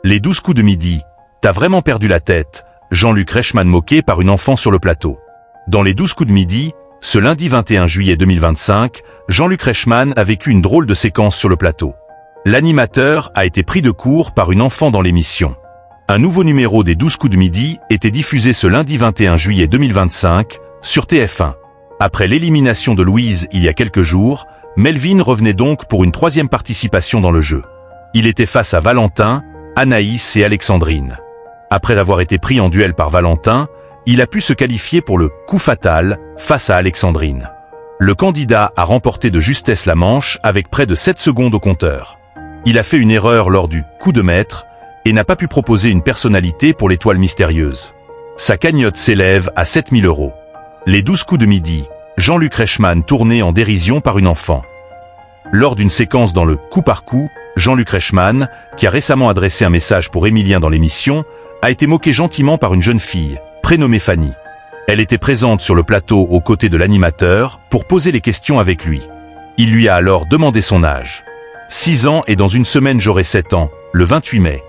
Les 12 coups de midi. T'as vraiment perdu la tête. Jean-Luc Reichmann moqué par une enfant sur le plateau. Dans les 12 coups de midi, ce lundi 21 juillet 2025, Jean-Luc Reichmann a vécu une drôle de séquence sur le plateau. L'animateur a été pris de court par une enfant dans l'émission. Un nouveau numéro des 12 coups de midi était diffusé ce lundi 21 juillet 2025 sur TF1. Après l'élimination de Louise il y a quelques jours, Melvin revenait donc pour une troisième participation dans le jeu. Il était face à Valentin, Anaïs et Alexandrine. Après avoir été pris en duel par Valentin, il a pu se qualifier pour le coup fatal face à Alexandrine. Le candidat a remporté de justesse la manche avec près de 7 secondes au compteur. Il a fait une erreur lors du coup de maître et n'a pas pu proposer une personnalité pour l'étoile mystérieuse. Sa cagnotte s'élève à 7 000 €. Les 12 coups de midi, Jean-Luc Reichmann tourné en dérision par une enfant. Lors d'une séquence dans le coup par coup, Jean-Luc Reichmann, qui a récemment adressé un message pour Émilien dans l'émission, a été moqué gentiment par une jeune fille, prénommée Fanny. Elle était présente sur le plateau aux côtés de l'animateur pour poser les questions avec lui. Il lui a alors demandé son âge. 6 ans et dans une semaine j'aurai 7 ans, le 28 mai,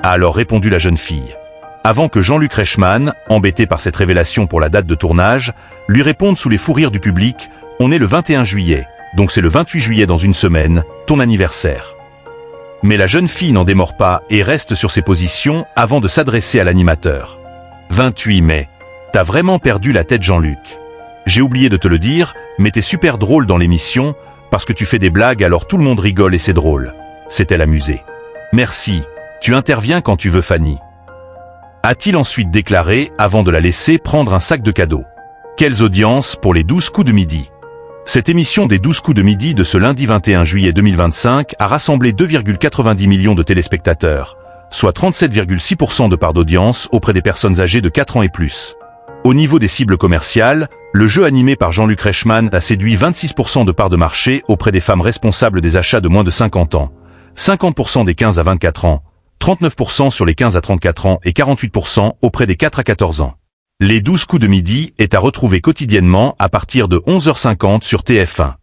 a alors répondu la jeune fille. Avant que Jean-Luc Reichmann, embêté par cette révélation pour la date de tournage, lui réponde sous les fous rires du public « On est le 21 juillet, donc c'est le 28 juillet dans une semaine, ton anniversaire ». Mais la jeune fille n'en démord pas et reste sur ses positions avant de s'adresser à l'animateur. 28 mai. T'as vraiment perdu la tête Jean-Luc. J'ai oublié de te le dire, mais t'es super drôle dans l'émission, parce que tu fais des blagues alors tout le monde rigole et c'est drôle. S'est-elle amusée. Merci, tu interviens quand tu veux Fanny. A-t-il ensuite déclaré avant de la laisser prendre un sac de cadeaux. Quelles audiences pour les 12 coups de midi. Cette émission des 12 coups de midi de ce lundi 21 juillet 2025 a rassemblé 2,90 millions de téléspectateurs, soit 37,6% de part d'audience auprès des personnes âgées de 4 ans et plus. Au niveau des cibles commerciales, le jeu animé par Jean-Luc Reichmann a séduit 26% de part de marché auprès des femmes responsables des achats de moins de 50 ans, 50% des 15 à 24 ans, 39% sur les 15 à 34 ans et 48% auprès des 4 à 14 ans. Les 12 coups de midi est à retrouver quotidiennement à partir de 11h50 sur TF1.